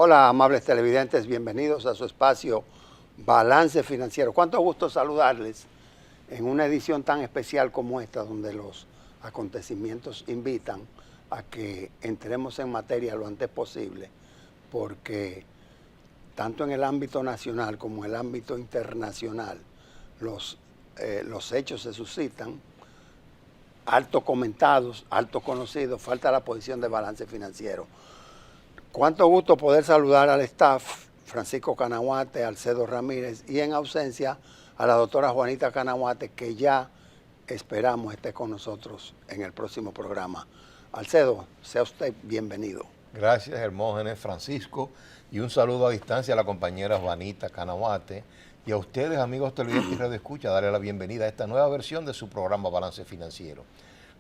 Hola, amables televidentes, bienvenidos a su espacio Balance Financiero. Cuánto gusto saludarles en una edición tan especial como esta, donde los acontecimientos invitan a que entremos en materia lo antes posible, porque tanto en el ámbito nacional como en el ámbito internacional, los hechos se suscitan, alto comentados, alto conocidos, falta la posición de balance financiero. Cuánto gusto poder saludar al staff, Francisco Canahuate, Alcedo Ramírez, y en ausencia a la doctora Juanita Canahuate, que ya esperamos esté con nosotros en el próximo programa. Alcedo, sea usted bienvenido. Gracias, Hermógenes, Francisco, y un saludo a distancia a la compañera Juanita Canahuate, y a ustedes, amigos televidentes y radioescucha, darle la bienvenida a esta nueva versión de su programa Balance Financiero.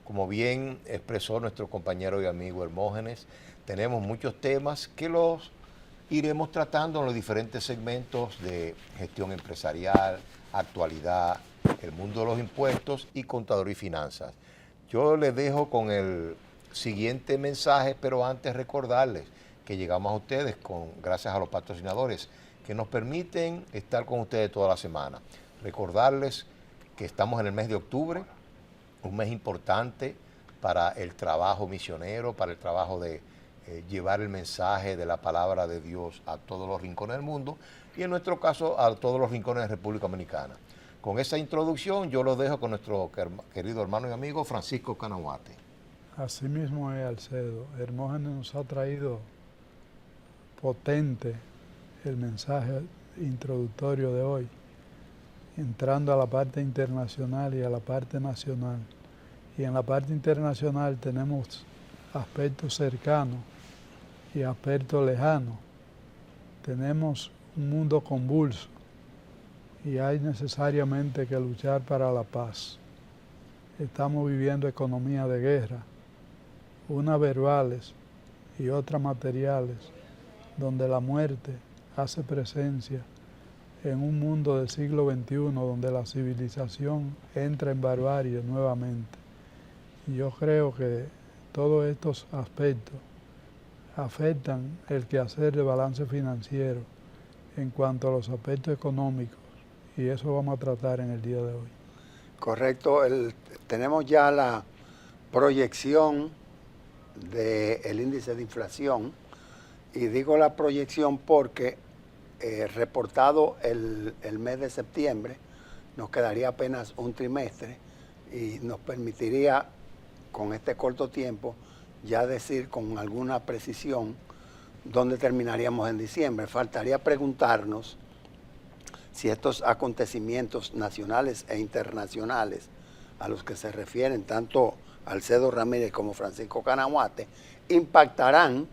Como bien expresó nuestro compañero y amigo Hermógenes, tenemos muchos temas que los iremos tratando en los diferentes segmentos de gestión empresarial, actualidad, el mundo de los impuestos y contaduría y finanzas. Yo les dejo con el siguiente mensaje, pero antes recordarles que llegamos a ustedes gracias a los patrocinadores que nos permiten estar con ustedes toda la semana. Recordarles que estamos en el mes de octubre, un mes importante para el trabajo misionero, para el trabajo de llevar el mensaje de la palabra de Dios a todos los rincones del mundo y en nuestro caso a todos los rincones de República Dominicana. Con esa introducción yo lo dejo con nuestro querido hermano y amigo Francisco Canahuate. Así mismo es, Alcedo. Hermógenes nos ha traído potente el mensaje introductorio de hoy, entrando a la parte internacional y a la parte nacional. Y en la parte internacional tenemos aspectos cercanos y aspectos lejanos. Tenemos un mundo convulso y hay necesariamente que luchar para la paz. Estamos viviendo economía de guerra, unas verbales y otras materiales, donde la muerte hace presencia en un mundo del siglo XXI donde la civilización entra en barbarie nuevamente. Y yo creo que todos estos aspectos afectan el quehacer de balance financiero en cuanto a los aspectos económicos, y eso vamos a tratar en el día de hoy. Correcto, tenemos ya la proyección del índice de inflación, y digo la proyección porque reportado el mes de septiembre, nos quedaría apenas un trimestre y nos permitiría con este corto tiempo ya decir con alguna precisión dónde terminaríamos en diciembre. Faltaría preguntarnos si estos acontecimientos nacionales e internacionales a los que se refieren tanto Alcedo Ramírez como Francisco Canahuate impactarán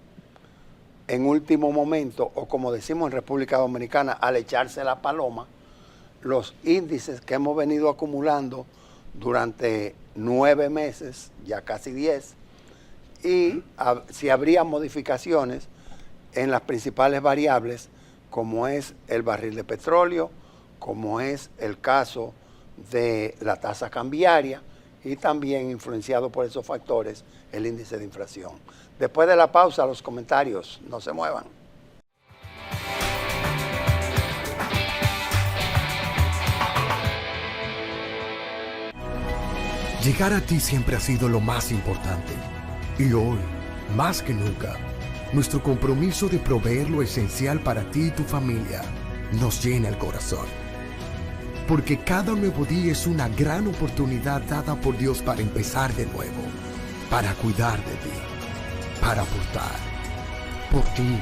en último momento, o como decimos en República Dominicana, al echarse la paloma, los índices que hemos venido acumulando durante 9 meses, ya casi 10, y si habría modificaciones en las principales variables, como es el barril de petróleo, como es el caso de la tasa cambiaria, y también influenciado por esos factores el índice de inflación. Después de la pausa, los comentarios, no se muevan. Llegar a ti siempre ha sido lo más importante. Y hoy, más que nunca, nuestro compromiso de proveer lo esencial para ti y tu familia nos llena el corazón. Porque cada nuevo día es una gran oportunidad dada por Dios para empezar de nuevo, para cuidar de ti, para aportar, por ti,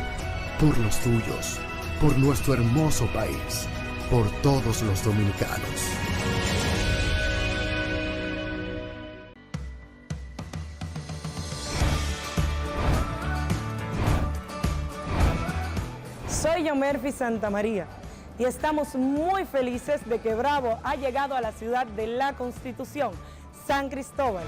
por los tuyos, por nuestro hermoso país, por todos los dominicanos. Soy Yomerfi Santamaría y estamos muy felices de que Bravo ha llegado a la ciudad de la Constitución, San Cristóbal.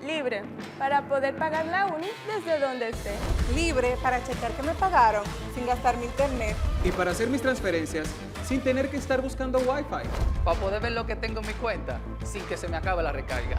Libre para poder pagar la uni desde donde esté. Libre para checar que me pagaron sin gastar mi internet. Y para hacer mis transferencias sin tener que estar buscando Wi-Fi. Para poder ver lo que tengo en mi cuenta sin que se me acabe la recarga.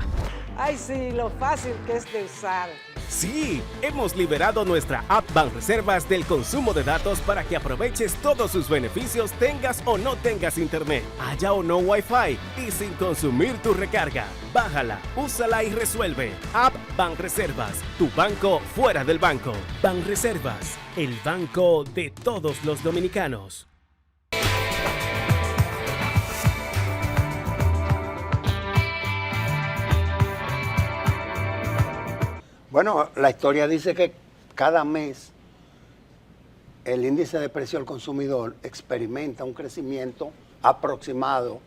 Ay, sí, lo fácil que es de usar. Sí, hemos liberado nuestra app Banreservas del consumo de datos para que aproveches todos sus beneficios tengas o no tengas internet, haya o no Wi-Fi y sin consumir tu recarga. Bájala, úsala y resuelve. App Banreservas, tu banco fuera del banco. Banreservas, el banco de todos los dominicanos. Bueno, la historia dice que cada mes el índice de precio al consumidor experimenta un crecimiento aproximado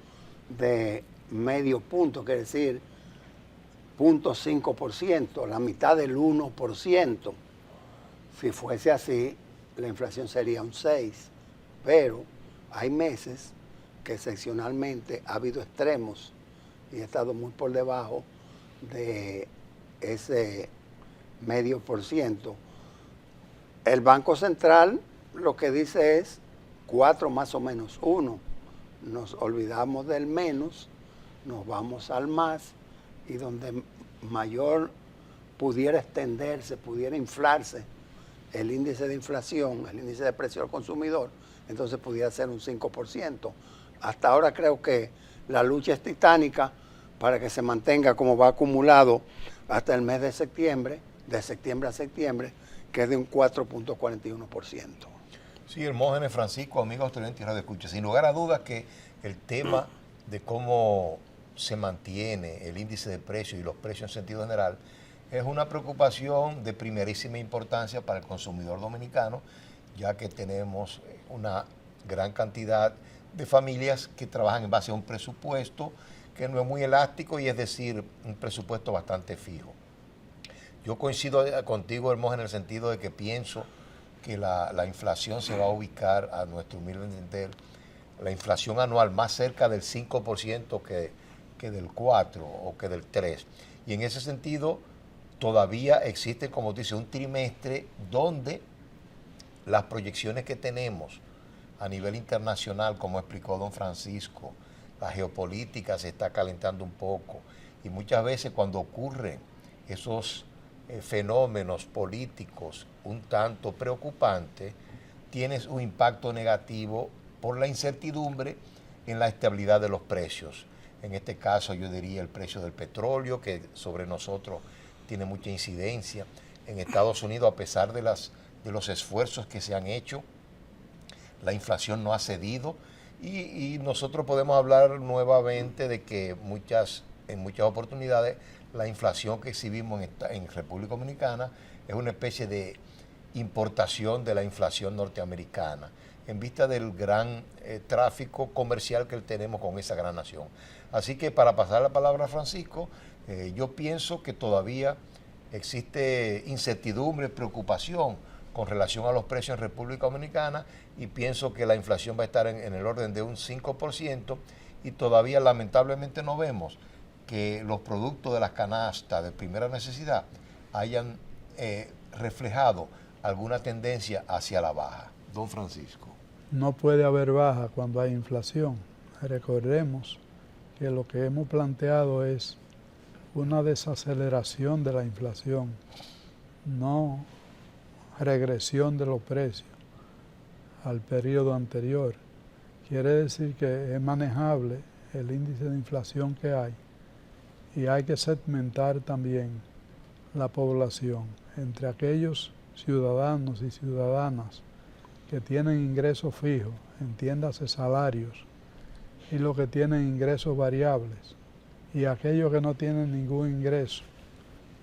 de medio punto, quiere decir 0.5%, la mitad del 1%. Si fuese así, la inflación sería un 6%, pero hay meses que excepcionalmente ha habido extremos y ha estado muy por debajo de ese 0.5%. El Banco Central lo que dice es 4 más o menos 1. Nos olvidamos del menos, nos vamos al más, y donde mayor pudiera extenderse, pudiera inflarse el índice de inflación, el índice de precio al consumidor, entonces pudiera ser un 5%. Hasta ahora creo que la lucha es titánica para que se mantenga como va acumulado hasta el mes de septiembre a septiembre, que es de un 4.41%. Sí, Hermógenes Francisco, amigos televidentes y radio escucha, sin lugar a dudas que el tema de cómo se mantiene el índice de precios y los precios en sentido general es una preocupación de primerísima importancia para el consumidor dominicano, ya que tenemos una gran cantidad de familias que trabajan en base a un presupuesto que no es muy elástico, y es decir, un presupuesto bastante fijo. Yo coincido contigo, Hermógenes, en el sentido de que pienso que la inflación se va a ubicar, a nuestro humilde entender, la inflación anual más cerca del 5% que del 4% o que del 3%. Y en ese sentido, todavía existe, como dice, un trimestre donde las proyecciones que tenemos a nivel internacional, como explicó don Francisco, la geopolítica se está calentando un poco, y muchas veces cuando ocurren esos fenómenos políticos un tanto preocupantes, tienes un impacto negativo por la incertidumbre en la estabilidad de los precios. En este caso yo diría el precio del petróleo, que sobre nosotros tiene mucha incidencia. En Estados Unidos, a pesar de los esfuerzos que se han hecho, la inflación no ha cedido, y nosotros podemos hablar nuevamente de que en muchas oportunidades la inflación que exhibimos en República Dominicana es una especie de importación de la inflación norteamericana, en vista del gran tráfico comercial que tenemos con esa gran nación. Así que, para pasar la palabra a Francisco, yo pienso que todavía existe incertidumbre, preocupación con relación a los precios en República Dominicana, y pienso que la inflación va a estar en el orden de un 5%, y todavía lamentablemente no vemos que los productos de las canastas de primera necesidad hayan reflejado alguna tendencia hacia la baja. Don Francisco. No puede haber baja cuando hay inflación. Recordemos que lo que hemos planteado es una desaceleración de la inflación, no regresión de los precios al periodo anterior. Quiere decir que es manejable el índice de inflación que hay, y hay que segmentar también la población entre aquellos ciudadanos y ciudadanas que tienen ingresos fijos, entiéndase salarios, y los que tienen ingresos variables, y aquellos que no tienen ningún ingreso,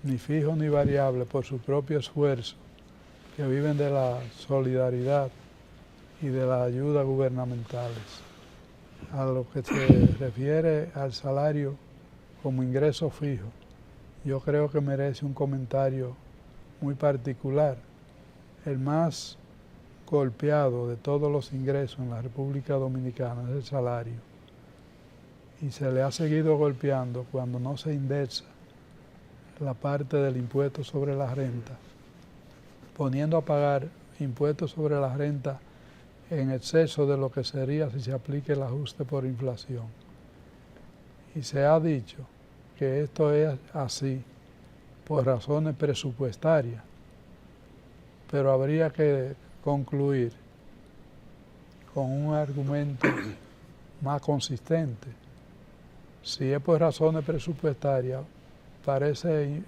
ni fijo ni variable, por su propio esfuerzo, que viven de la solidaridad y de las ayudas gubernamentales. A lo que se refiere al salario como ingreso fijo, yo creo que merece un comentario muy particular. El más golpeado de todos los ingresos en la República Dominicana es el salario, y se le ha seguido golpeando cuando no se indexa la parte del impuesto sobre la renta, poniendo a pagar impuestos sobre la renta en exceso de lo que sería si se aplique el ajuste por inflación. Y se ha dicho que esto es así por razones presupuestarias, pero habría que concluir con un argumento más consistente. Si es por razones presupuestarias, parece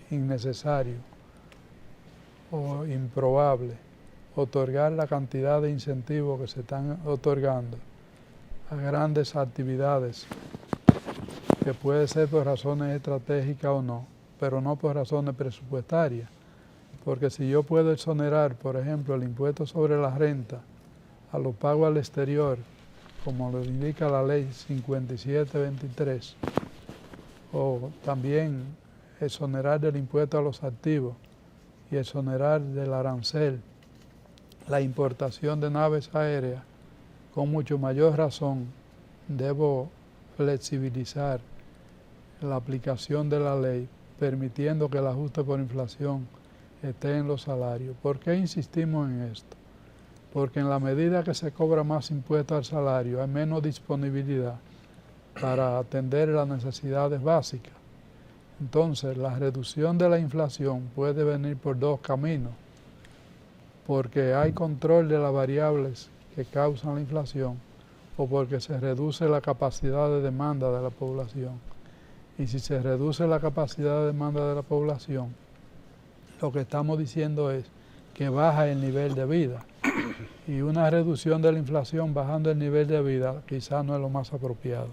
innecesario o improbable otorgar la cantidad de incentivos que se están otorgando a grandes actividades, que puede ser por razones estratégicas o no, pero no por razones presupuestarias. Porque si yo puedo exonerar, por ejemplo, el impuesto sobre la renta a los pagos al exterior, como lo indica la ley 5723, o también exonerar del impuesto a los activos y exonerar del arancel la importación de naves aéreas, con mucho mayor razón debo flexibilizar la aplicación de la ley, permitiendo que el ajuste por inflación esté en los salarios. ¿Por qué insistimos en esto? Porque en la medida que se cobra más impuestos al salario, hay menos disponibilidad para atender las necesidades básicas. Entonces, la reducción de la inflación puede venir por dos caminos, porque hay control de las variables que causan la inflación o porque se reduce la capacidad de demanda de la población. Y si se reduce la capacidad de demanda de la población, lo que estamos diciendo es que baja el nivel de vida. Y una reducción de la inflación bajando el nivel de vida quizás no es lo más apropiado.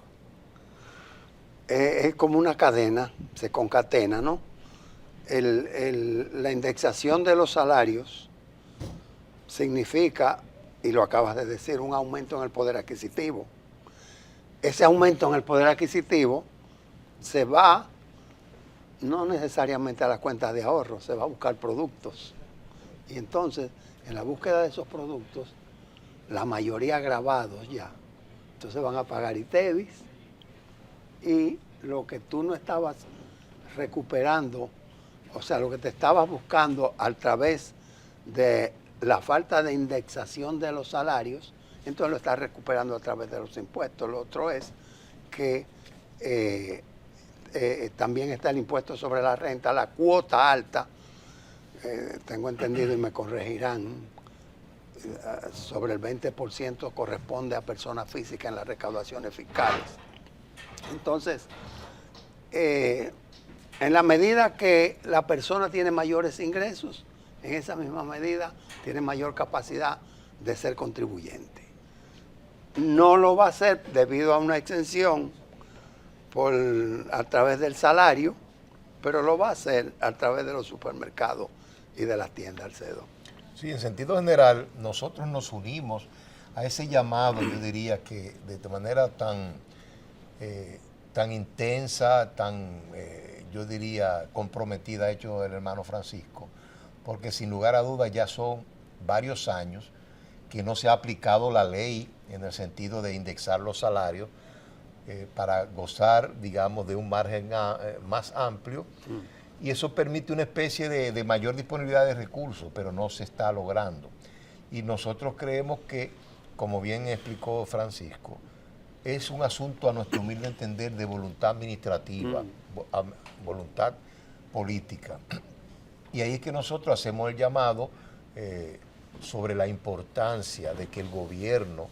Es como una cadena, se concatena, ¿no? La indexación de los salarios significa, y lo acabas de decir, un aumento en el poder adquisitivo. Ese aumento en el poder adquisitivo se va no necesariamente a las cuentas de ahorro, se va a buscar productos. Y entonces, en la búsqueda de esos productos, la mayoría grabados ya, entonces van a pagar ITEVIS, y lo que tú no estabas recuperando, o sea, lo que te estabas buscando a través de la falta de indexación de los salarios, entonces lo estás recuperando a través de los impuestos. Lo otro es que también está el impuesto sobre la renta, la cuota alta, tengo entendido y me corregirán, sobre el 20% corresponde a personas físicas en las recaudaciones fiscales. Entonces, en la medida que la persona tiene mayores ingresos, en esa misma medida tiene mayor capacidad de ser contribuyente. No lo va a hacer debido a una exención a través del salario, pero lo va a hacer a través de los supermercados y de las tiendas, Alcedo. Sí, en sentido general, nosotros nos unimos a ese llamado, yo diría que de manera tan intensa, yo diría, comprometida, hecho el hermano Francisco, porque sin lugar a dudas ya son varios años que no se ha aplicado la ley en el sentido de indexar los salarios para gozar, digamos, de un margen más amplio, y eso permite una especie de mayor disponibilidad de recursos, pero no se está logrando. Y nosotros creemos que, como bien explicó Francisco, es un asunto, a nuestro humilde entender, de voluntad administrativa, voluntad política. Y ahí es que nosotros hacemos el llamado sobre la importancia de que el gobierno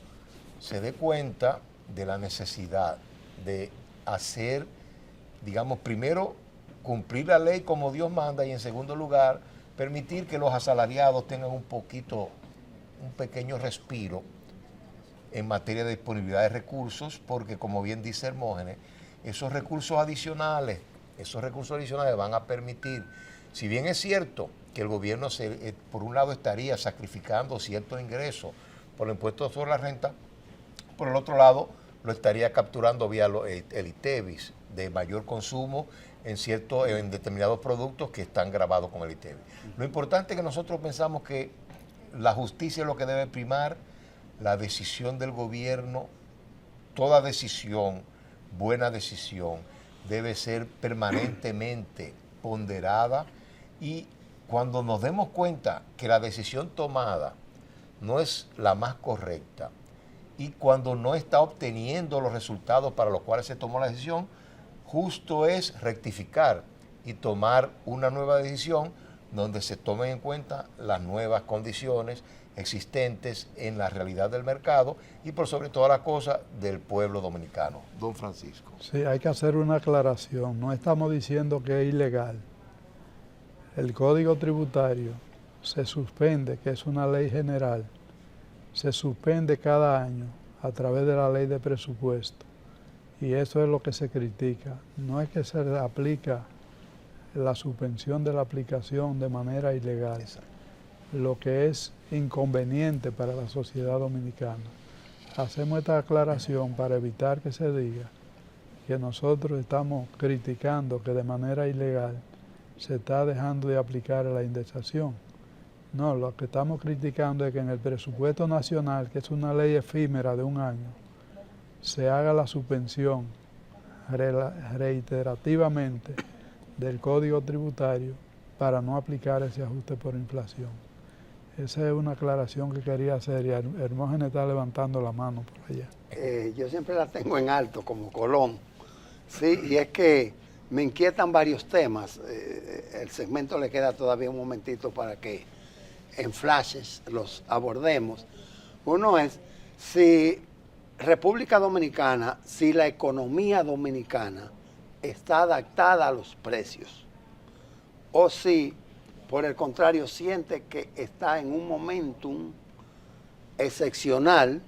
se dé cuenta de la necesidad de hacer, digamos, primero, cumplir la ley como Dios manda, y en segundo lugar, permitir que los asalariados tengan un pequeño respiro en materia de disponibilidad de recursos, porque como bien dice Hermógenes, esos recursos adicionales van a permitir, si bien es cierto que el gobierno por un lado estaría sacrificando ciertos ingresos por el impuesto sobre la renta, por el otro lado lo estaría capturando vía el ITEVIS de mayor consumo en determinados productos que están grabados con el ITEVIS. Lo importante es que nosotros pensamos que la justicia es lo que debe primar, la decisión del gobierno, toda decisión, buena decisión, debe ser permanentemente ponderada, y cuando nos demos cuenta que la decisión tomada no es la más correcta. Y cuando no está obteniendo los resultados para los cuales se tomó la decisión, justo es rectificar y tomar una nueva decisión donde se tomen en cuenta las nuevas condiciones existentes en la realidad del mercado y por sobre todas las cosas del pueblo dominicano. Don Francisco. Sí, hay que hacer una aclaración. No estamos diciendo que es ilegal. El Código Tributario se suspende, que es una ley general, se suspende cada año a través de la ley de presupuesto. Y eso es lo que se critica. No es que se aplica la suspensión de la aplicación de manera ilegal. Exacto. Lo que es inconveniente para la sociedad dominicana. Hacemos esta aclaración para evitar que se diga que nosotros estamos criticando que de manera ilegal se está dejando de aplicar la indexación. No, lo que estamos criticando es que en el presupuesto nacional, que es una ley efímera de un año, se haga la suspensión reiterativamente del Código Tributario para no aplicar ese ajuste por inflación. Esa es una aclaración que quería hacer y Hermógenes está levantando la mano por allá. Yo siempre la tengo en alto como Colón, sí, y es que me inquietan varios temas. El segmento le queda todavía un momentito para que en flashes los abordemos. Uno es si República Dominicana, si la economía dominicana está adaptada a los precios o si por el contrario siente que está en un momentum excepcional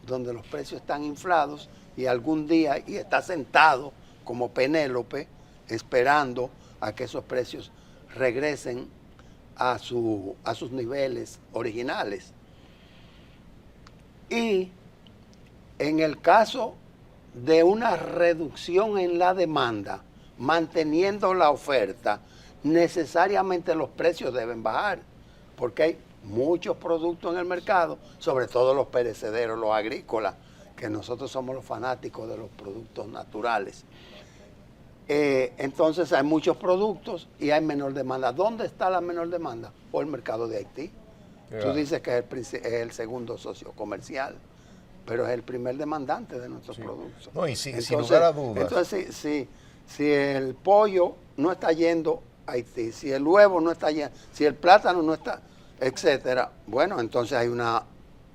donde los precios están inflados y algún día y está sentado como Penélope esperando a que esos precios regresen a sus niveles originales. Y en el caso de una reducción en la demanda, manteniendo la oferta, necesariamente los precios deben bajar, porque hay muchos productos en el mercado, sobre todo los perecederos, los agrícolas, que nosotros somos los fanáticos de los productos naturales. Entonces hay muchos productos y hay menor demanda. ¿Dónde está la menor demanda? Por el mercado de Haití. Tú dices que es el segundo socio comercial, pero es el primer demandante de nuestros productos. No, y sin lugar a dudas. Entonces, si el pollo no está yendo a Haití, si el huevo no está yendo, si el plátano no está, etcétera, bueno, entonces hay una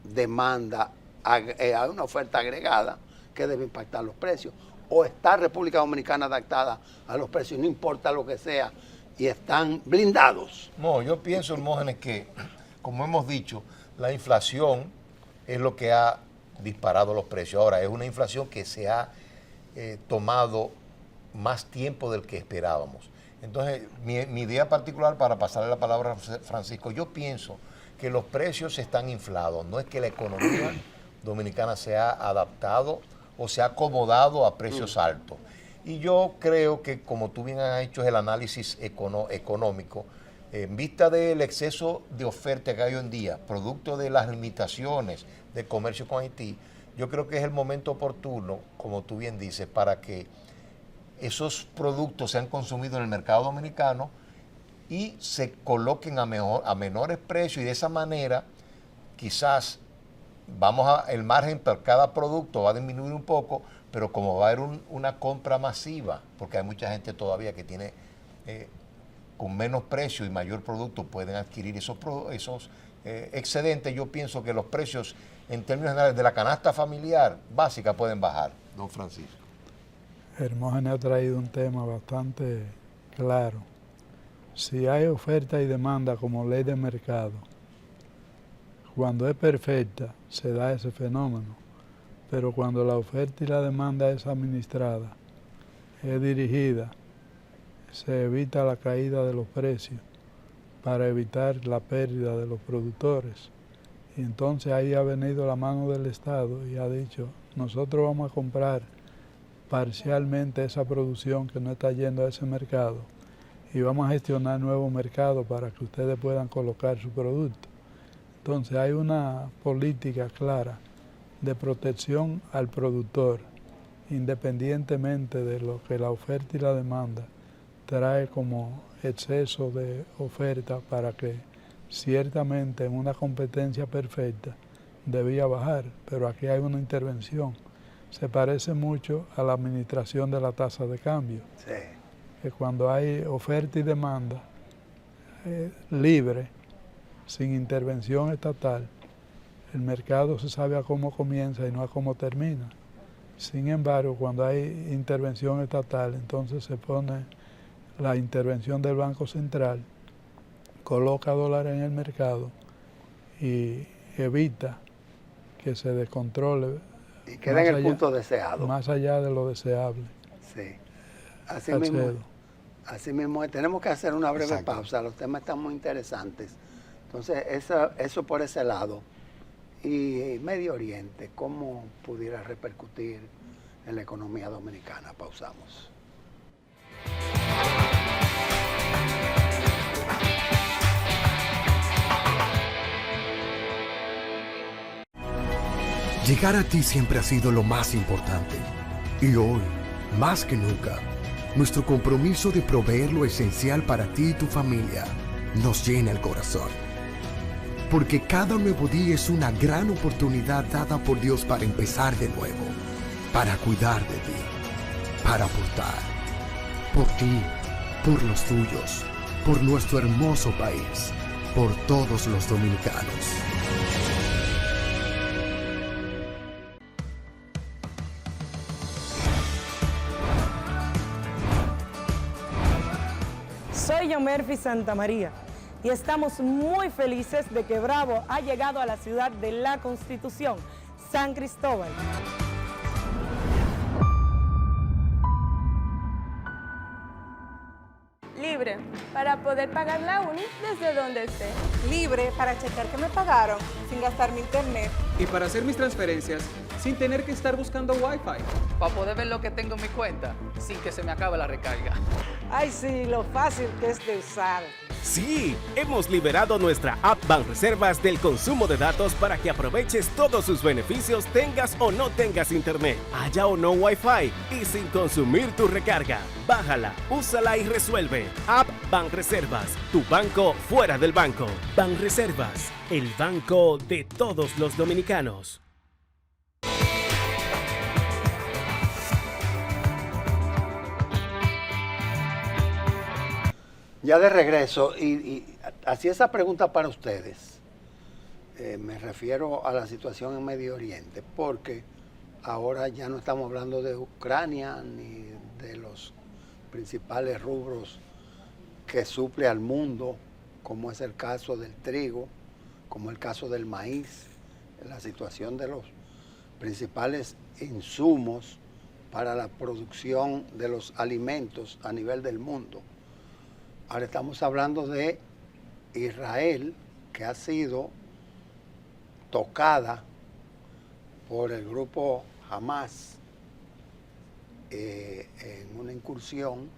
demanda, hay una oferta agregada que debe impactar los precios. O está República Dominicana adaptada a los precios, no importa lo que sea, y están blindados. No, yo pienso, Hermógenes, que, como hemos dicho, la inflación es lo que ha disparado los precios. Ahora, es una inflación que se ha tomado más tiempo del que esperábamos. Entonces, mi idea particular, para pasarle la palabra a Francisco, yo pienso que los precios están inflados. No es que la economía dominicana se ha adaptado o se ha acomodado a precios altos. Y yo creo que, como tú bien has hecho el análisis económico, en vista del exceso de oferta que hay hoy en día, producto de las limitaciones de comercio con Haití, yo creo que es el momento oportuno, como tú bien dices, para que esos productos sean consumidos en el mercado dominicano y se coloquen a menores precios, y de esa manera quizás el margen por cada producto va a disminuir un poco, pero como va a haber una compra masiva, porque hay mucha gente todavía que tiene con menos precio y mayor producto pueden adquirir esos excedentes, yo pienso que los precios en términos generales de la canasta familiar básica pueden bajar. Don Francisco. Hermógenes ha traído un tema bastante claro. Si hay oferta y demanda como ley de mercado, cuando es perfecta se da ese fenómeno, pero cuando la oferta y la demanda es administrada, es dirigida, se evita la caída de los precios para evitar la pérdida de los productores. Y entonces ahí ha venido la mano del Estado y ha dicho, nosotros vamos a comprar parcialmente esa producción que no está yendo a ese mercado y vamos a gestionar nuevos mercados para que ustedes puedan colocar su producto. Entonces hay una política clara de protección al productor, independientemente de lo que la oferta y la demanda trae como exceso de oferta para que ciertamente en una competencia perfecta debía bajar, pero aquí hay una intervención. Se parece mucho a la administración de la tasa de cambio. Sí. Que cuando hay oferta y demanda libre, sin intervención estatal, el mercado se sabe a cómo comienza y no a cómo termina. Sin embargo, cuando hay intervención estatal, entonces se pone la intervención del Banco Central, coloca dólares en el mercado y evita que se descontrole y queda en el punto deseado. Más allá de lo deseable. Sí. Así mismo, tenemos que hacer una breve pausa. Los temas están muy interesantes. Entonces, eso por ese lado. Y Medio Oriente, ¿cómo pudiera repercutir en la economía dominicana? Pausamos. Llegar a ti siempre ha sido lo más importante. Y hoy, más que nunca, nuestro compromiso de proveer lo esencial para ti y tu familia nos llena el corazón. Porque cada nuevo día es una gran oportunidad dada por Dios para empezar de nuevo, para cuidar de ti, para aportar, por ti, por los tuyos, por nuestro hermoso país, por todos los dominicanos. Soy Yomerfi Santamaría y estamos muy felices de que Bravo ha llegado a la ciudad de la Constitución, San Cristóbal. Libre para poder pagar la uni desde donde esté. Libre para checar que me pagaron sin gastar mi internet. Y para hacer mis transferencias sin tener que estar buscando Wi-Fi. Para poder ver lo que tengo en mi cuenta sin que se me acabe la recarga. Ay, sí, lo fácil que es de usar. Sí, hemos liberado nuestra app Banreservas del consumo de datos para que aproveches todos sus beneficios tengas o no tengas internet, haya o no Wi-Fi y sin consumir tu recarga. Bájala, úsala y resuelve. App Banreservas, tu banco fuera del banco. Banreservas, el banco de todos los dominicanos. Ya de regreso, y hacía esa pregunta para ustedes. Me refiero a la situación en Medio Oriente, porque ahora ya no estamos hablando de Ucrania ni de los principales rubros que suple al mundo, como es el caso del trigo, como el caso del maíz, la situación de los principales insumos para la producción de los alimentos a nivel del mundo. Ahora estamos hablando de Israel, que ha sido tocada por el grupo Hamas en una incursión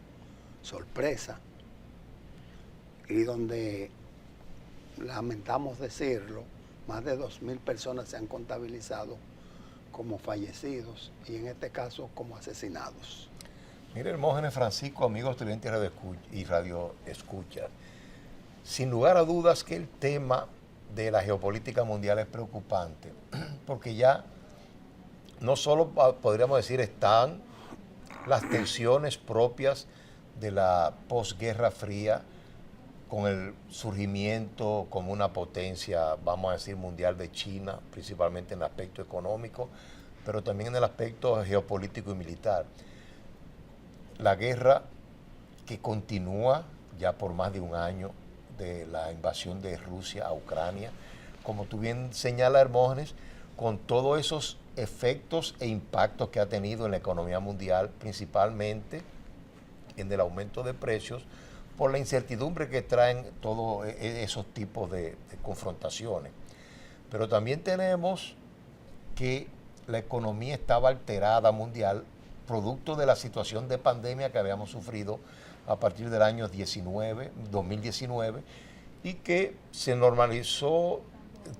sorpresa, y donde, lamentamos decirlo, más de 2.000 personas se han contabilizado como fallecidos y en este caso como asesinados. Mire, Hermógenes Francisco, amigos televidentes y radio escucha. Sin lugar a dudas que el tema de la geopolítica mundial es preocupante, porque ya no solo podríamos decir están las tensiones propias de la posguerra fría con el surgimiento como una potencia, vamos a decir, mundial de China, principalmente en el aspecto económico, pero también en el aspecto geopolítico y militar. La guerra que continúa ya por más de un año de la invasión de Rusia a Ucrania, como tú bien señalas, Hermógenes, con todos esos efectos e impactos que ha tenido en la economía mundial, principalmente en el aumento de precios, por la incertidumbre que traen todos esos tipos de confrontaciones. Pero también tenemos que la economía estaba alterada mundial, producto de la situación de pandemia que habíamos sufrido a partir del año 2019, y que se normalizó,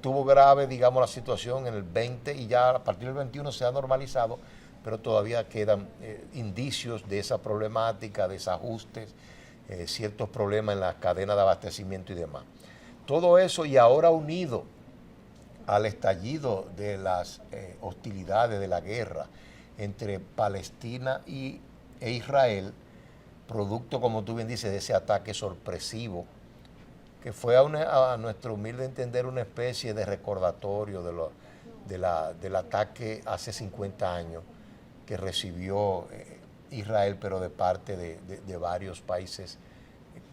tuvo grave, digamos, la situación en el 20 y ya a partir del 21 se ha normalizado, pero todavía quedan indicios de esa problemática, desajustes, ciertos problemas en la cadena de abastecimiento y demás. todo eso y ahora unido al estallido de las hostilidades, de la guerra entre Palestina e Israel, producto, como tú bien dices, de ese ataque sorpresivo, que fue a nuestro humilde entender una especie de recordatorio del ataque hace 50 años que recibió Israel, pero de parte de varios países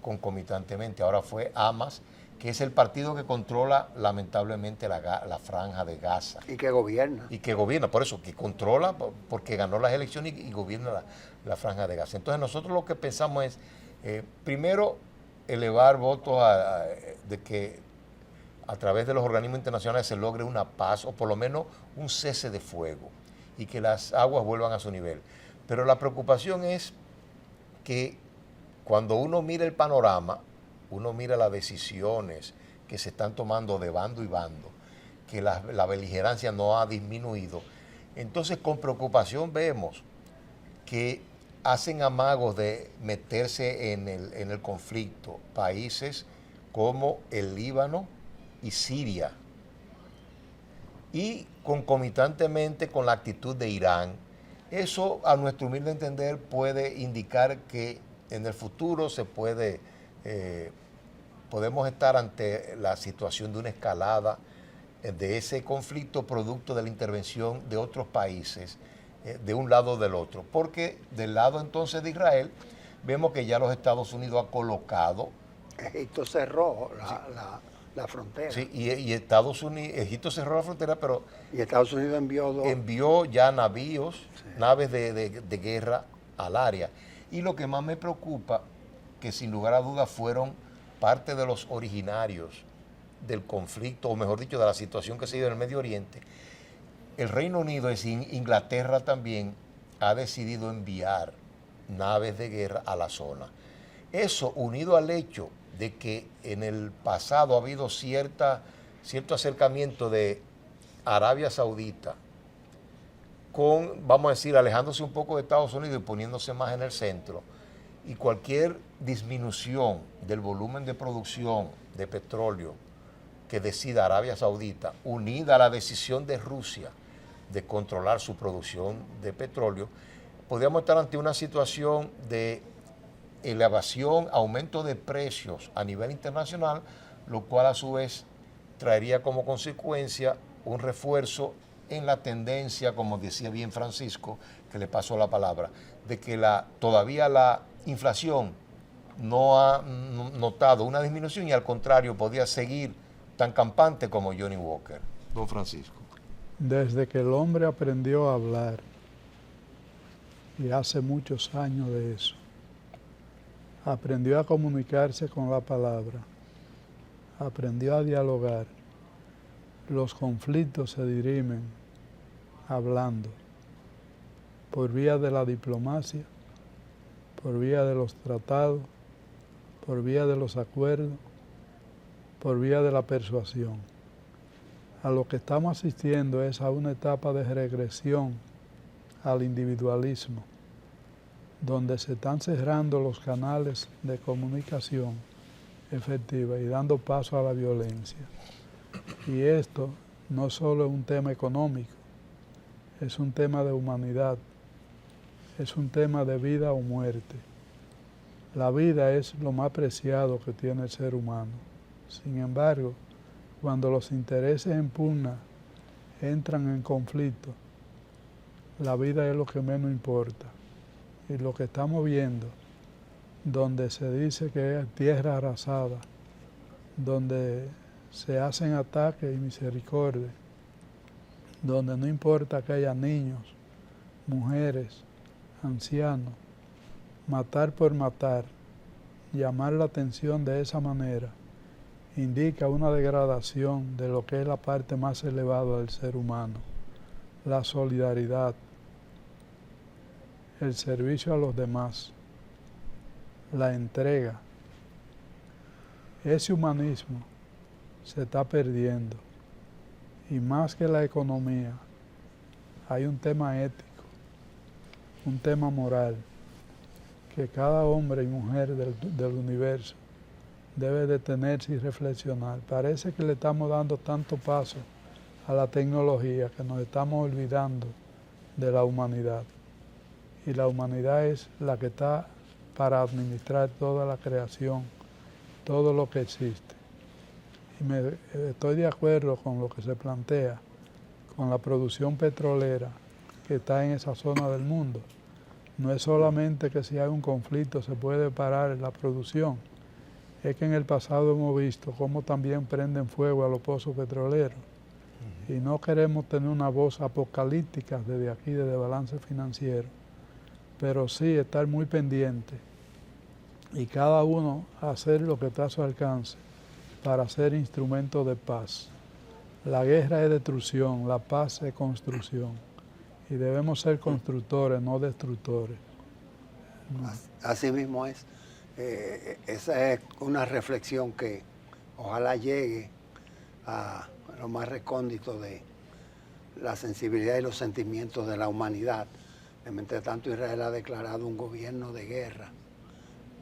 concomitantemente. Ahora fue Hamas, que es el partido que controla lamentablemente la franja de Gaza. Y que gobierna. Y que gobierna, por eso, que controla, porque ganó las elecciones y gobierna la franja de Gaza. Entonces nosotros lo que pensamos es, primero, elevar votos de que a través de los organismos internacionales se logre una paz o por lo menos un cese de fuego y que las aguas vuelvan a su nivel. Pero la preocupación es que cuando uno mira el panorama, uno mira las decisiones que se están tomando de bando y bando, que la beligerancia no ha disminuido, entonces con preocupación vemos que hacen amagos de meterse en el conflicto países como el Líbano y Siria, y concomitantemente con la actitud de Irán. Eso, a nuestro humilde entender, puede indicar que en el futuro podemos estar ante la situación de una escalada de ese conflicto producto de la intervención de otros países, de un lado o del otro. Porque del lado entonces de Israel, vemos que ya los Estados Unidos ha colocado... Egipto cerró la frontera. Sí, y Egipto cerró la frontera, pero... Y Estados Unidos envió ya navíos, naves de guerra al área. Y lo que más me preocupa, que sin lugar a dudas fueron parte de los originarios del conflicto, o mejor dicho, de la situación que se vive en el Medio Oriente, el Reino Unido, es decir, Inglaterra también, ha decidido enviar naves de guerra a la zona. Eso, unido al hecho de que en el pasado ha habido cierto acercamiento de Arabia Saudita con, vamos a decir, alejándose un poco de Estados Unidos y poniéndose más en el centro, y cualquier disminución del volumen de producción de petróleo que decida Arabia Saudita, unida a la decisión de Rusia de controlar su producción de petróleo, podríamos estar ante una situación de elevación, aumento de precios a nivel internacional, lo cual a su vez traería como consecuencia un refuerzo en la tendencia, como decía bien Francisco, que le pasó la palabra, de que todavía la inflación no ha notado una disminución y al contrario podría seguir tan campante como Johnny Walker. Don Francisco. Desde que el hombre aprendió a hablar, y hace muchos años de eso, aprendió a comunicarse con la palabra, aprendió a dialogar, los conflictos se dirimen hablando, por vía de la diplomacia, por vía de los tratados, por vía de los acuerdos, por vía de la persuasión. A lo que estamos asistiendo es a una etapa de regresión al individualismo, donde se están cerrando los canales de comunicación efectiva y dando paso a la violencia. Y esto no solo es un tema económico, es un tema de humanidad, es un tema de vida o muerte. La vida es lo más preciado que tiene el ser humano. Sin embargo, cuando los intereses en pugna entran en conflicto, la vida es lo que menos importa. Y lo que estamos viendo, donde se dice que es tierra arrasada, donde se hacen ataques y misericordia, donde no importa que haya niños, mujeres, ancianos, matar por matar, llamar la atención de esa manera, indica una degradación de lo que es la parte más elevada del ser humano, la solidaridad, el servicio a los demás, la entrega. Ese humanismo se está perdiendo y más que la economía hay un tema ético, un tema moral que cada hombre y mujer del universo debe detenerse y reflexionar. Parece que le estamos dando tanto paso a la tecnología que nos estamos olvidando de la humanidad. Y la humanidad es la que está para administrar toda la creación, todo lo que existe. Y estoy de acuerdo con lo que se plantea, con la producción petrolera que está en esa zona del mundo. No es solamente que si hay un conflicto se puede parar la producción, es que en el pasado hemos visto cómo también prenden fuego a los pozos petroleros. Y no queremos tener una voz apocalíptica desde aquí, desde Balance Financiero, pero sí estar muy pendiente y cada uno hacer lo que está a su alcance para ser instrumento de paz. La guerra es destrucción, la paz es construcción. Y debemos ser constructores, no destructores. Así mismo es. Esa es una reflexión que ojalá llegue a lo más recóndito de la sensibilidad y los sentimientos de la humanidad. Mientras tanto, Israel ha declarado un gobierno de guerra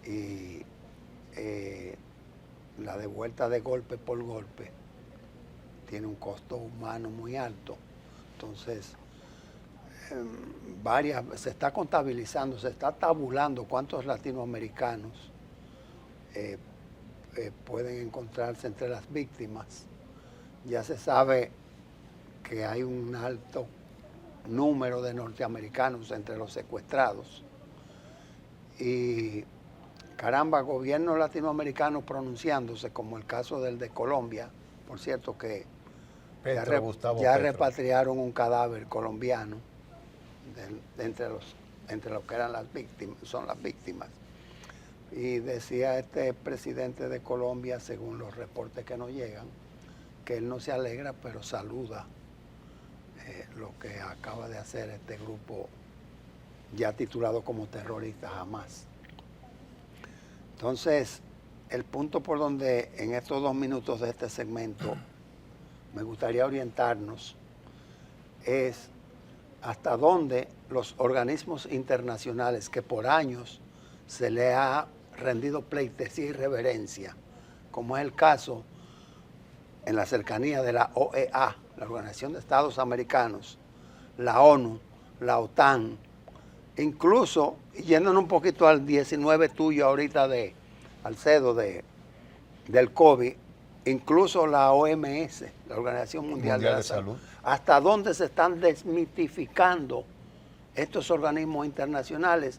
y la devuelta de golpe por golpe tiene un costo humano muy alto. Entonces, se está contabilizando, se está tabulando cuántos latinoamericanos pueden encontrarse entre las víctimas. Ya se sabe que hay un alto número de norteamericanos entre los secuestrados. Y caramba, gobiernos latinoamericanos pronunciándose, como el caso del de Colombia, por cierto que ya repatriaron un cadáver colombiano entre los que eran las víctimas, son las víctimas. Y decía este presidente de Colombia, según los reportes que nos llegan, que él no se alegra, pero saluda lo que acaba de hacer este grupo ya titulado como terrorista Hamas. Entonces, el punto por donde en estos 2 minutos de este segmento me gustaría orientarnos es hasta dónde los organismos internacionales que por años se le ha rendido pleitesía y reverencia, como es el caso en la cercanía de la OEA, la Organización de Estados Americanos, la ONU, la OTAN, incluso, yéndonos un poquito al 19 tuyo ahorita al CEDO del COVID, incluso la OMS, la Organización Mundial de la Salud, hasta dónde se están desmitificando estos organismos internacionales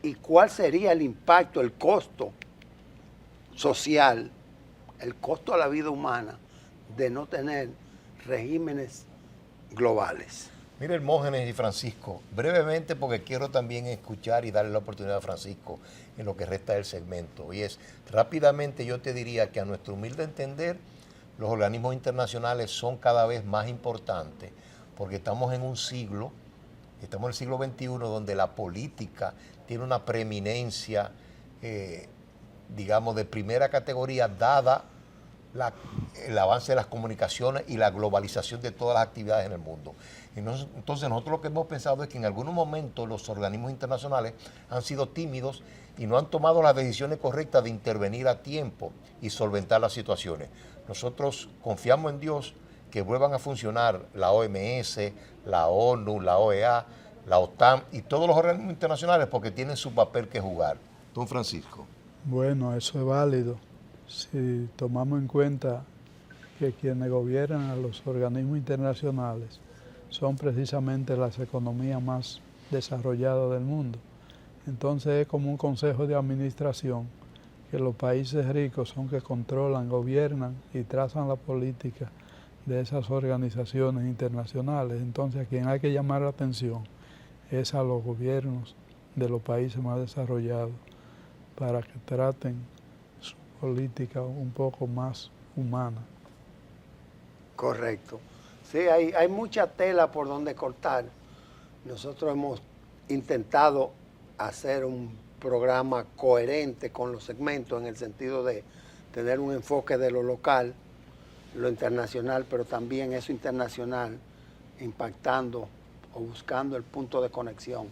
y cuál sería el impacto, el costo social, el costo a la vida humana de no tener regímenes globales. Mire, Hermógenes y Francisco, brevemente porque quiero también escuchar y darle la oportunidad a Francisco en lo que resta del segmento. Y es, rápidamente yo te diría que a nuestro humilde entender, los organismos internacionales son cada vez más importantes porque estamos en un siglo, estamos en el siglo XXI donde la política tiene una preeminencia, digamos, de primera categoría dada el avance de las comunicaciones y la globalización de todas las actividades en el mundo. Entonces nosotros lo que hemos pensado es que en algunos momentos los organismos internacionales han sido tímidos y no han tomado las decisiones correctas de intervenir a tiempo y solventar las situaciones. Nosotros confiamos en Dios que vuelvan a funcionar la OMS, la ONU, la OEA, la OTAN y todos los organismos internacionales porque tienen su papel que jugar. Don Francisco. Bueno, eso es válido. Si tomamos en cuenta que quienes gobiernan a los organismos internacionales son precisamente las economías más desarrolladas del mundo. Entonces es como un consejo de administración que los países ricos son que controlan, gobiernan y trazan la política de esas organizaciones internacionales. Entonces a quien hay que llamar la atención es a los gobiernos de los países más desarrollados para que traten su política un poco más humana. Correcto. Sí, hay mucha tela por donde cortar. Nosotros hemos intentado hacer un programa coherente con los segmentos en el sentido de tener un enfoque de lo local, lo internacional, pero también eso internacional impactando o buscando el punto de conexión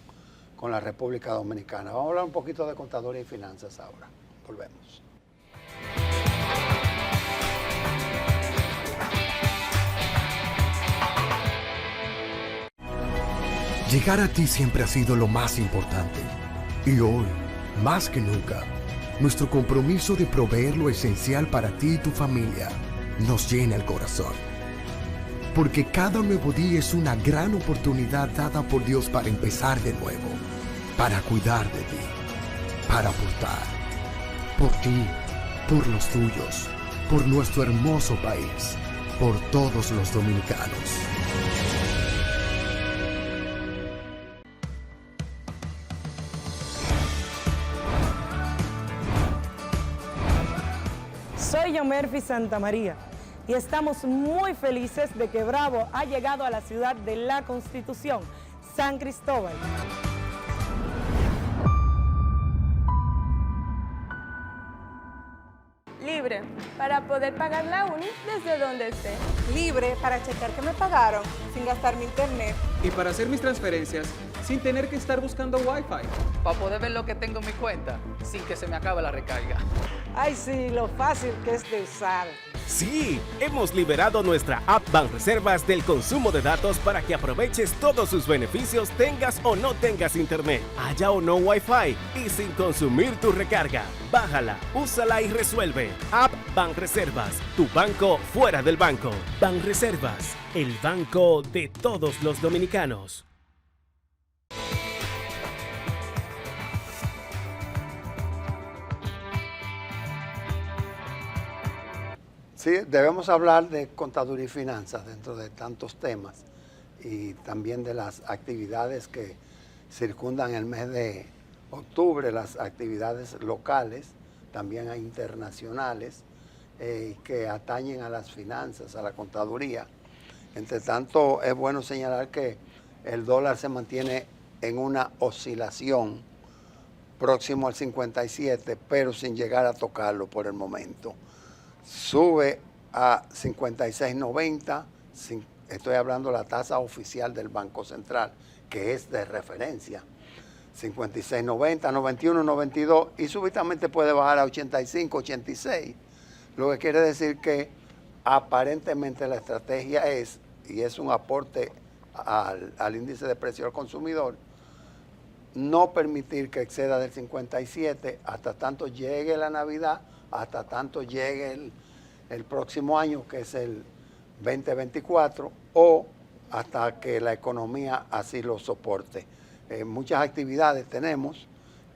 con la República Dominicana. Vamos a hablar un poquito de contaduría y finanzas ahora. Volvemos. Llegar a ti siempre ha sido lo más importante. Y hoy, más que nunca, nuestro compromiso de proveer lo esencial para ti y tu familia nos llena el corazón. Porque cada nuevo día es una gran oportunidad dada por Dios para empezar de nuevo, para cuidar de ti, para aportar, por ti, por los tuyos, por nuestro hermoso país, por todos los dominicanos. Soy Yomerfi Santamaría y estamos muy felices de que Bravo ha llegado a la ciudad de la Constitución, San Cristóbal. Libre, para poder pagar la uni desde donde esté. Libre para checar que me pagaron sin gastar mi internet. Y para hacer mis transferencias sin tener que estar buscando Wi-Fi. Para poder ver lo que tengo en mi cuenta sin que se me acabe la recarga. Ay, sí, lo fácil que es de usar. Sí, hemos liberado nuestra app Banreservas del consumo de datos para que aproveches todos sus beneficios tengas o no tengas internet, haya o no Wi-Fi y sin consumir tu recarga. Bájala, úsala y resuelve. App Banreservas, tu banco fuera del banco. Banreservas, el banco de todos los dominicanos. Sí, debemos hablar de contaduría y finanzas dentro de tantos temas y también de las actividades que circundan el mes de octubre, las actividades locales, también hay internacionales, que atañen a las finanzas, a la contaduría. Entre tanto, es bueno señalar que el dólar se mantiene en una oscilación próximo al 57, pero sin llegar a tocarlo por el momento. Sube a 56.90, estoy hablando de la tasa oficial del Banco Central, que es de referencia, 56.90, 91, 92, y súbitamente puede bajar a 85, 86, lo que quiere decir que aparentemente la estrategia es, y es un aporte al índice de precio al consumidor, no permitir que exceda del 57 hasta tanto llegue la Navidad, hasta tanto llegue el próximo año, que es el 2024, o hasta que la economía así lo soporte. Muchas actividades tenemos,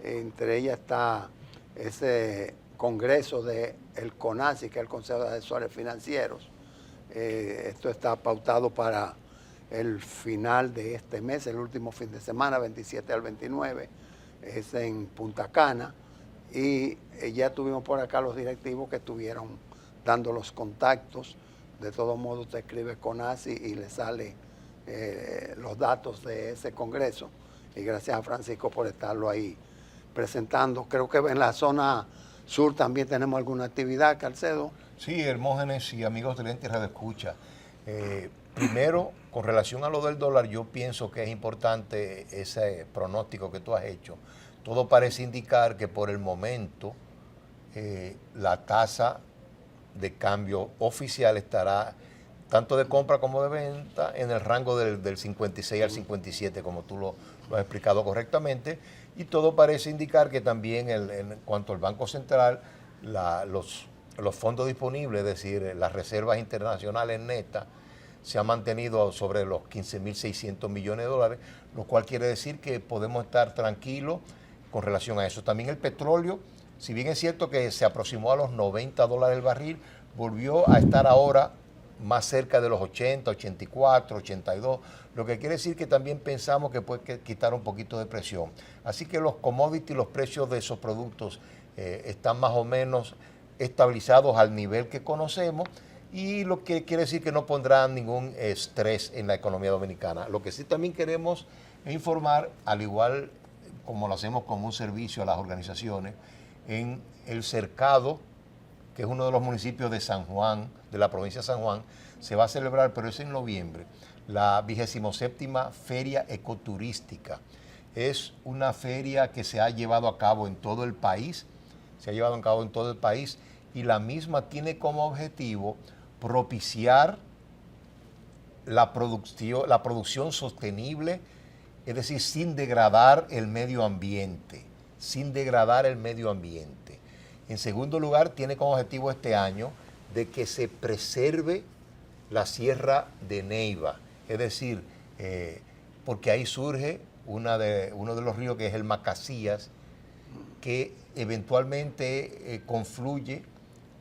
entre ellas está ese congreso del CONACYT, que es el Consejo de Asesores Financieros. Esto está pautado para el final de este mes, el último fin de semana, 27 al 29, es en Punta Cana. Y ya tuvimos por acá los directivos que estuvieron dando los contactos. De todo modo, usted escribe CONACYT y le sale los datos de ese congreso. Y gracias a Francisco por estarlo ahí presentando. Creo que en la zona sur también tenemos alguna actividad, Calcedo. Sí, Hermógenes y amigos de Lente Radio Escucha. Primero, con relación a lo del dólar, yo pienso que es importante ese pronóstico que tú has hecho. Todo parece indicar que por el momento la tasa de cambio oficial estará, tanto de compra como de venta, en el rango del 56 al 57, como tú lo has explicado correctamente. Y todo parece indicar que también en cuanto al Banco Central, los fondos disponibles, es decir, las reservas internacionales netas, se han mantenido sobre los 15.600 millones de dólares, lo cual quiere decir que podemos estar tranquilos con relación a eso. También el petróleo, si bien es cierto que se aproximó a los $90 el barril, volvió a estar ahora más cerca de los 80, 84, 82, lo que quiere decir que también pensamos que puede quitar un poquito de presión. Así que los commodities, los precios de esos productos están más o menos estabilizados al nivel que conocemos, y lo que quiere decir que no pondrán ningún estrés en la economía dominicana. Lo que sí también queremos informar, al igual como lo hacemos como un servicio a las organizaciones, en El Cercado, que es uno de los municipios de San Juan, de la provincia de San Juan, se va a celebrar, pero es en noviembre, la 27ª Feria Ecoturística. Es una feria que se ha llevado a cabo en todo el país, y la misma tiene como objetivo propiciar la producción sostenible es decir, sin degradar el medio ambiente, sin degradar el medio ambiente. En segundo lugar, tiene como objetivo este año de que se preserve la Sierra de Neiva, es decir, porque ahí surge uno de los ríos que es el Macasías, que eventualmente confluye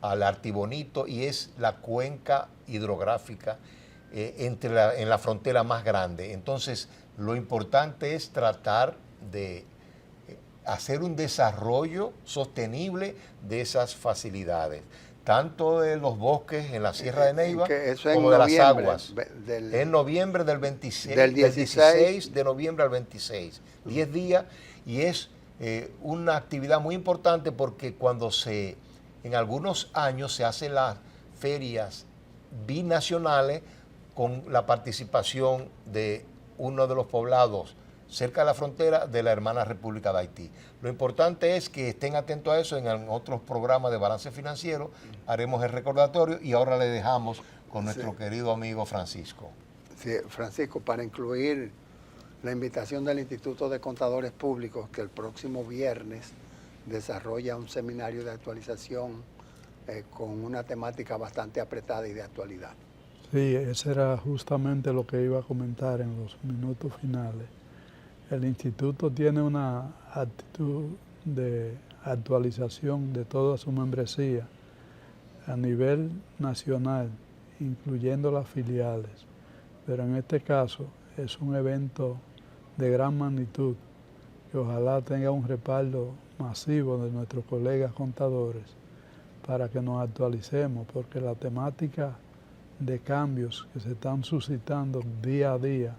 al Artibonito y es la cuenca hidrográfica en la frontera más grande. Entonces, lo importante es tratar de hacer un desarrollo sostenible de esas facilidades, tanto de los bosques en la Sierra de Neiva como de las aguas. En noviembre del 26, del 16 de noviembre al 26, 10 días, y es una actividad muy importante porque en algunos años se hacen las ferias binacionales con la participación de uno de los poblados cerca de la frontera de la hermana República de Haití. Lo importante es que estén atentos a eso. En otros programas de balance financiero haremos el recordatorio y ahora le dejamos con nuestro querido amigo Francisco. Sí, Francisco, para incluir la invitación del Instituto de Contadores Públicos, que el próximo viernes desarrolla un seminario de actualización con una temática bastante apretada y de actualidad. Sí, eso era justamente lo que iba a comentar en los minutos finales. El instituto tiene una actitud de actualización de toda su membresía a nivel nacional, incluyendo las filiales. Pero en este caso es un evento de gran magnitud que ojalá tenga un respaldo masivo de nuestros colegas contadores para que nos actualicemos, porque la temática de cambios que se están suscitando día a día,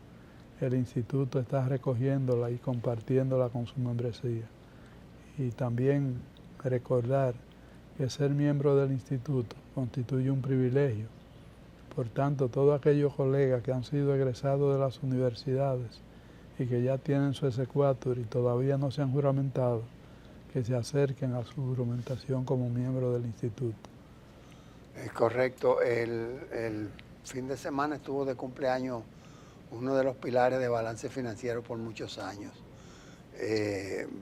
el instituto está recogiéndola y compartiéndola con su membresía. Y también recordar que ser miembro del instituto constituye un privilegio. Por tanto, todos aquellos colegas que han sido egresados de las universidades y que ya tienen su exequatur y todavía no se han juramentado, que se acerquen a su juramentación como miembro del instituto. Es correcto. El fin de semana estuvo de cumpleaños uno de los pilares de balance financiero por muchos años.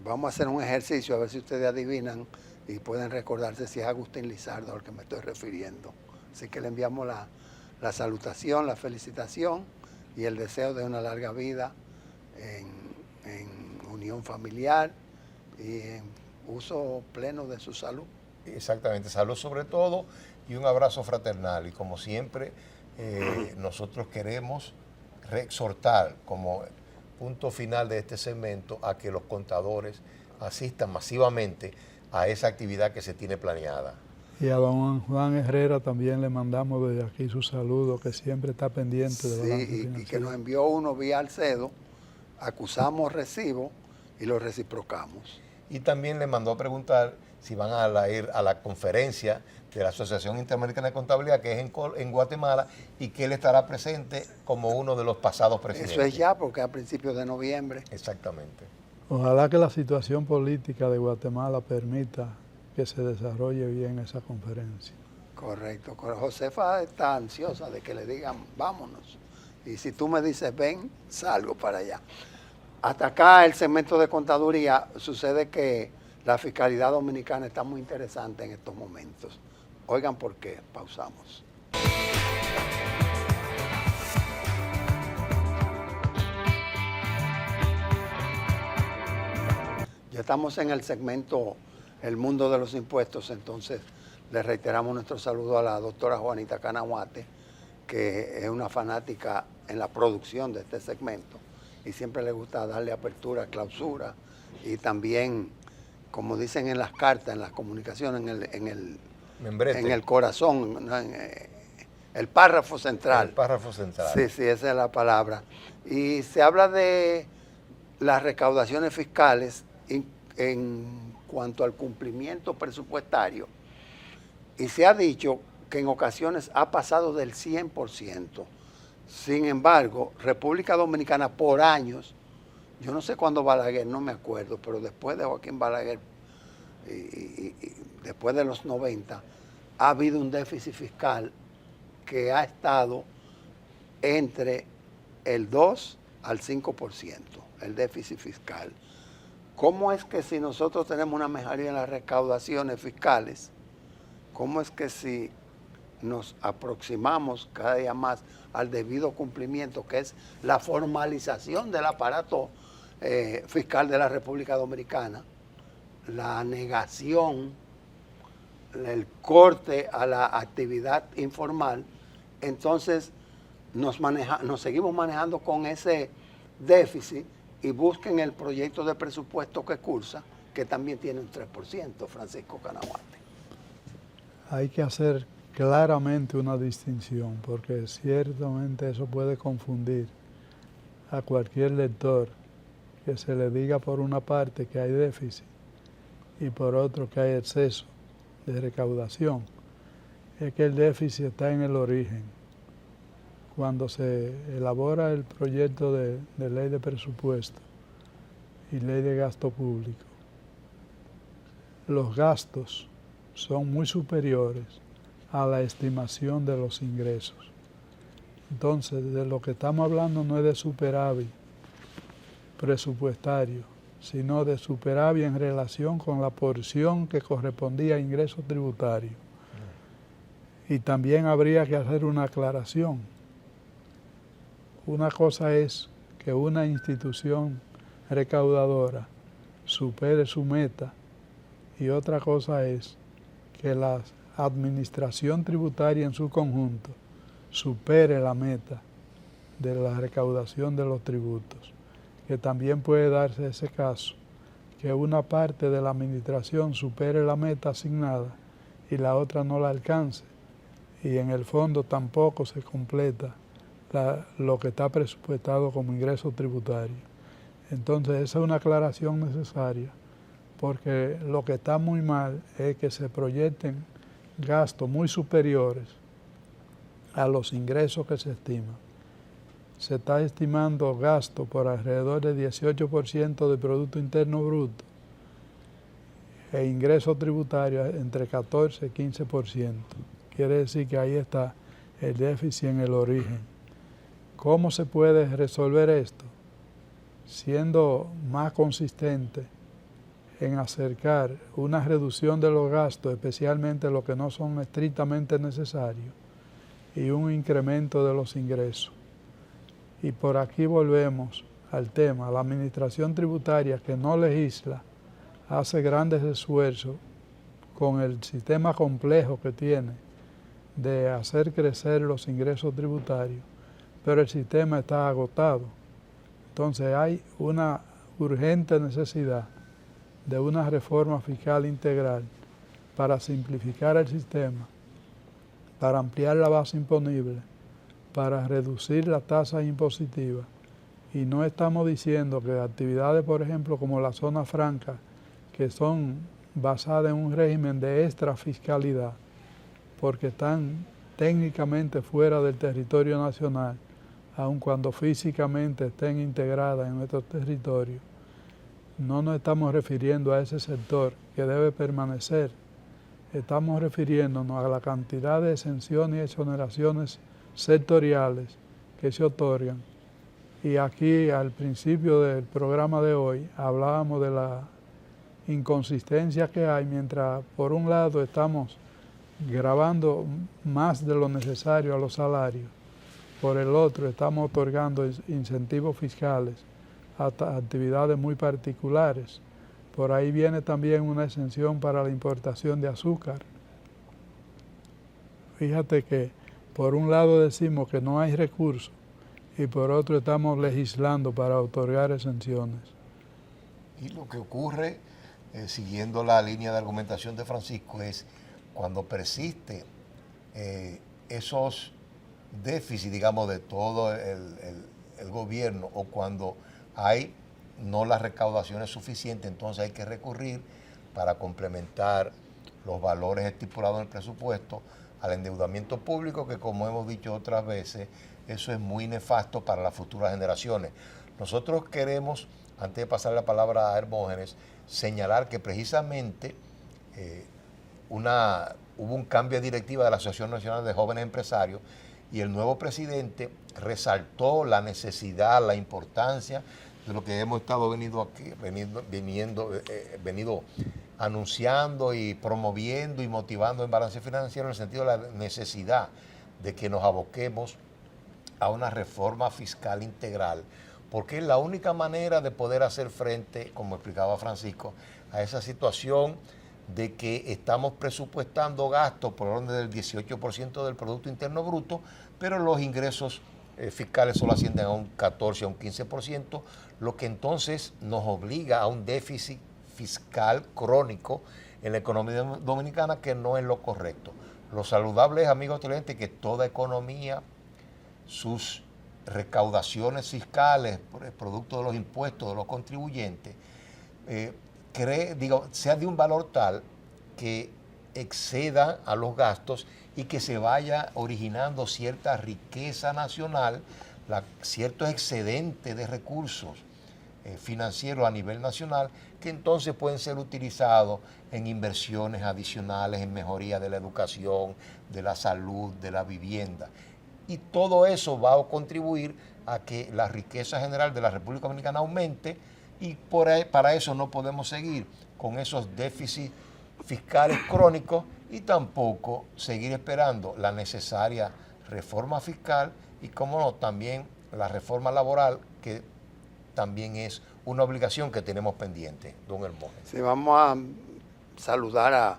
Vamos a hacer un ejercicio a ver si ustedes adivinan y pueden recordarse si es Agustín Lizardo al que me estoy refiriendo. Así que le enviamos la salutación, la felicitación y el deseo de una larga vida en unión familiar y en uso pleno de su salud. Exactamente, salud sobre todo y un abrazo fraternal. Y como siempre, nosotros queremos exhortar como punto final de este segmento a que los contadores asistan masivamente a esa actividad que se tiene planeada. Y a don Juan Herrera también le mandamos desde aquí su saludo, que siempre está pendiente de balance financiero. Y que nos envió uno vía Alcedo, acusamos recibo y lo reciprocamos. Y también le mandó a preguntar si van a ir a la conferencia de la Asociación Interamericana de Contabilidad, que es en Guatemala, y que él estará presente como uno de los pasados presidentes. Eso es ya, porque a principios de noviembre. Exactamente. Ojalá que la situación política de Guatemala permita que se desarrolle bien esa conferencia. Correcto. Josefa está ansiosa de que le digan, vámonos. Y si tú me dices, ven, salgo para allá. Hasta acá el segmento de contaduría. Sucede que la fiscalidad dominicana está muy interesante en estos momentos. Oigan por qué. Pausamos. Ya estamos en el segmento El Mundo de los Impuestos, entonces le reiteramos nuestro saludo a la doctora Juanita Canahuate, que es una fanática en la producción de este segmento y siempre le gusta darle apertura, clausura y también, como dicen en las cartas, en las comunicaciones, en el corazón, ¿no? El párrafo central. El párrafo central. Sí, esa es la palabra. Y se habla de las recaudaciones fiscales en cuanto al cumplimiento presupuestario. Y se ha dicho que en ocasiones ha pasado del 100%. Sin embargo, República Dominicana por años, yo no sé cuándo Balaguer, no me acuerdo, pero después de Joaquín Balaguer y después de los 90, ha habido un déficit fiscal que ha estado entre el 2 al 5%. el déficit fiscal. ¿Cómo es que si nosotros tenemos una mejoría en las recaudaciones fiscales, cómo es que si nos aproximamos cada día más al debido cumplimiento, que es la formalización del aparato fiscal de la República Dominicana, la negación, el corte a la actividad informal, entonces nos seguimos manejando con ese déficit y busquen el proyecto de presupuesto que cursa, que también tiene un 3%, Francisco Canaguate. Hay que hacer claramente una distinción, porque ciertamente eso puede confundir a cualquier lector, que se le diga por una parte que hay déficit y por otro que hay exceso de recaudación. Es que el déficit está en el origen. Cuando se elabora el proyecto de ley de presupuesto y ley de gasto público, los gastos son muy superiores a la estimación de los ingresos. Entonces, de lo que estamos hablando no es de superávit presupuestario, sino de superávit en relación con la porción que correspondía a ingresos tributarios. Y también habría que hacer una aclaración. Una cosa es que una institución recaudadora supere su meta y otra cosa es que la administración tributaria en su conjunto supere la meta de la recaudación de los tributos, que también puede darse ese caso, que una parte de la administración supere la meta asignada y la otra no la alcance, y en el fondo tampoco se completa lo que está presupuestado como ingreso tributario. Entonces esa es una aclaración necesaria, porque lo que está muy mal es que se proyecten gastos muy superiores a los ingresos que se estiman. Se está estimando gasto por alrededor del 18% del Producto Interno Bruto e ingresos tributarios entre 14 y 15%. Quiere decir que ahí está el déficit en el origen. ¿Cómo se puede resolver esto? Siendo más consistente en acercar una reducción de los gastos, especialmente los que no son estrictamente necesarios, y un incremento de los ingresos. Y por aquí volvemos al tema. La administración tributaria que no legisla hace grandes esfuerzos con el sistema complejo que tiene de hacer crecer los ingresos tributarios, pero el sistema está agotado. Entonces hay una urgente necesidad de una reforma fiscal integral para simplificar el sistema, para ampliar la base imponible, para reducir las tasas impositivas. Y no estamos diciendo que actividades, por ejemplo, como la zona franca, que son basadas en un régimen de extrafiscalidad, porque están técnicamente fuera del territorio nacional, aun cuando físicamente estén integradas en nuestro territorio, no nos estamos refiriendo a ese sector que debe permanecer. Estamos refiriéndonos a la cantidad de exenciones y exoneraciones sectoriales que se otorgan. Y aquí, al principio del programa de hoy, hablábamos de la inconsistencia que hay, mientras por un lado estamos gravando más de lo necesario a los salarios, por el otro estamos otorgando incentivos fiscales a actividades muy particulares. Por ahí viene también una exención para la importación de azúcar. Fíjate que por un lado decimos que no hay recursos y por otro estamos legislando para otorgar exenciones. Y lo que ocurre, siguiendo la línea de argumentación de Francisco, es cuando persiste esos déficits, digamos, de todo el gobierno, o cuando hay no las recaudaciones suficientes, entonces hay que recurrir para complementar los valores estipulados en el presupuesto al endeudamiento público, que como hemos dicho otras veces, eso es muy nefasto para las futuras generaciones. Nosotros queremos, antes de pasar la palabra a Hermógenes, señalar que precisamente hubo un cambio de directiva de la Asociación Nacional de Jóvenes Empresarios y el nuevo presidente resaltó la necesidad, la importancia de lo que hemos estado venido anunciando y promoviendo y motivando en balance financiero, en el sentido de la necesidad de que nos aboquemos a una reforma fiscal integral, porque es la única manera de poder hacer frente, como explicaba Francisco, a esa situación de que estamos presupuestando gastos por orden del 18% del Producto Interno Bruto, pero los ingresos fiscales solo ascienden a un 14, a un 15%, lo que entonces nos obliga a un déficit fiscal crónico en la economía dominicana, que no es lo correcto. Lo saludable es, amigos televidentes, que toda economía, sus recaudaciones fiscales, producto de los impuestos de los contribuyentes, sea de un valor tal que exceda a los gastos y que se vaya originando cierta riqueza nacional, ciertos excedentes de recursos financieros a nivel nacional, que entonces pueden ser utilizados en inversiones adicionales, en mejoría de la educación, de la salud, de la vivienda. Y todo eso va a contribuir a que la riqueza general de la República Dominicana aumente, y para eso no podemos seguir con esos déficits fiscales crónicos y tampoco seguir esperando la necesaria reforma fiscal y, como no, también la reforma laboral, que también es una obligación que tenemos pendiente, don Hermógenes. Sí, vamos a saludar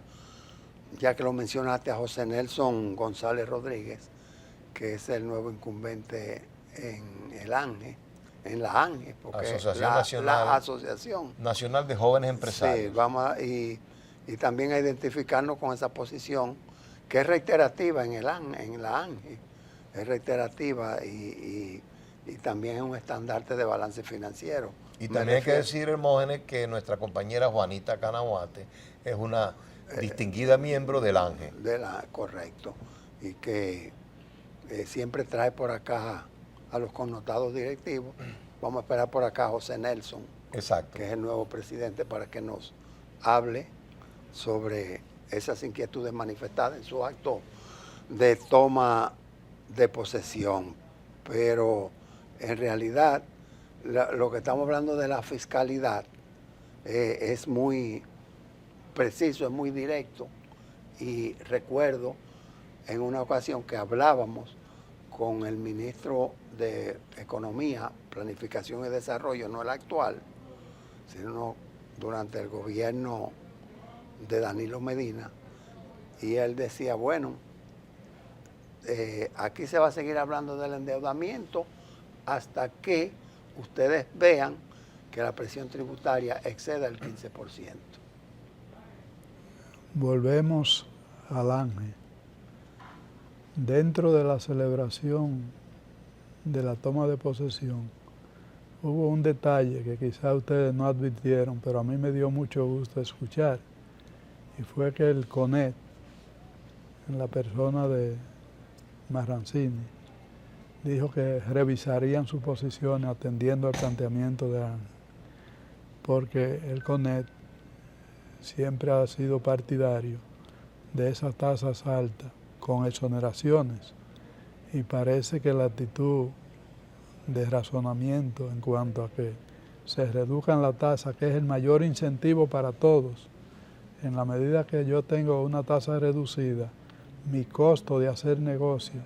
ya que lo mencionaste, a José Nelson González Rodríguez, que es el nuevo incumbente en el ANGE, en la ANGE, porque la Asociación Nacional de Jóvenes Empresarios. Sí, y también a identificarnos con esa posición que es reiterativa en la ANGE, es reiterativa y también es un estandarte de balance financiero. Y también hay que decir, Hermógenes, que nuestra compañera Juanita Canahuate es una distinguida miembro del ANGE. Correcto, y que siempre trae por acá a los connotados directivos. Vamos a esperar por acá a José Nelson, exacto, que es el nuevo presidente, para que nos hable sobre esas inquietudes manifestadas en su acto de toma de posesión. Pero en realidad lo que estamos hablando de la fiscalidad es muy preciso, es muy directo, y recuerdo en una ocasión que hablábamos con el ministro de Economía, Planificación y Desarrollo, no el actual, sino durante el gobierno de Danilo Medina, y él decía, bueno, aquí se va a seguir hablando del endeudamiento hasta que ustedes vean que la presión tributaria exceda el 15%. Volvemos al ANGE. Dentro de la celebración de la toma de posesión, hubo un detalle que quizá ustedes no advirtieron, pero a mí me dio mucho gusto escuchar, y fue que el CONET, en la persona de Marrancini, dijo que revisarían sus posiciones atendiendo al planteamiento de ANGE, porque el CONET siempre ha sido partidario de esas tasas altas con exoneraciones, y parece que la actitud de razonamiento en cuanto a que se reduzcan la tasa, que es el mayor incentivo para todos, en la medida que yo tengo una tasa reducida, mi costo de hacer negocio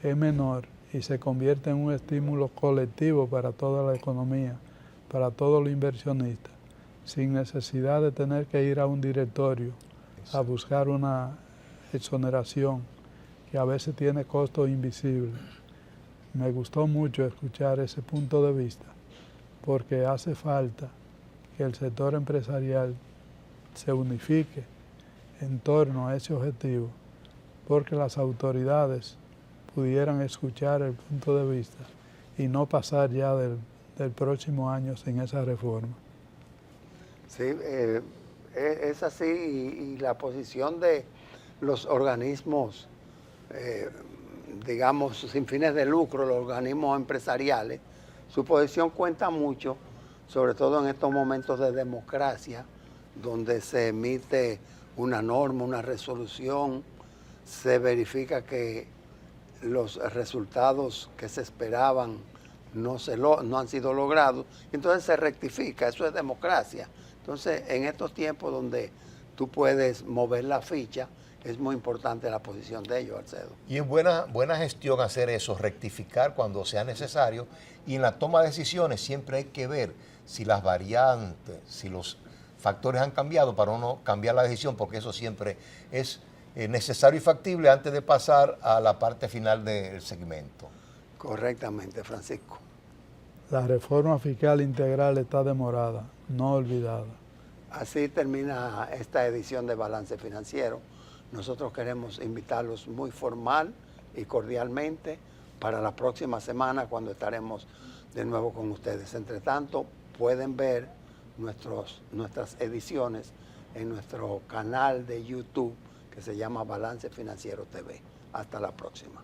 es menor y se convierte en un estímulo colectivo para toda la economía, para todos los inversionistas, sin necesidad de tener que ir a un directorio a buscar una exoneración que a veces tiene costos invisibles. Me gustó mucho escuchar ese punto de vista, porque hace falta que el sector empresarial se unifique en torno a ese objetivo, porque las autoridades pudieran escuchar el punto de vista y no pasar ya del próximo año sin esa reforma. Sí, es así, y la posición de los organismos, digamos, sin fines de lucro, los organismos empresariales, su posición cuenta mucho, sobre todo en estos momentos de democracia, donde se emite una norma, una resolución, se verifica que los resultados que se esperaban no han sido logrados, entonces se rectifica, eso es democracia. Entonces, en estos tiempos donde tú puedes mover la ficha, es muy importante la posición de ellos, Alcedo. Y es buena gestión hacer eso, rectificar cuando sea necesario, y en la toma de decisiones siempre hay que ver si las variantes, si los factores han cambiado para no cambiar la decisión, porque eso siempre es necesario y factible antes de pasar a la parte final del segmento. Correctamente, Francisco. La reforma fiscal integral está demorada, no olvidada. Así termina esta edición de Balance Financiero. Nosotros queremos invitarlos muy formal y cordialmente para la próxima semana, cuando estaremos de nuevo con ustedes. Entre tanto, pueden ver nuestras ediciones en nuestro canal de YouTube que se llama Balance Financiero TV. Hasta la próxima.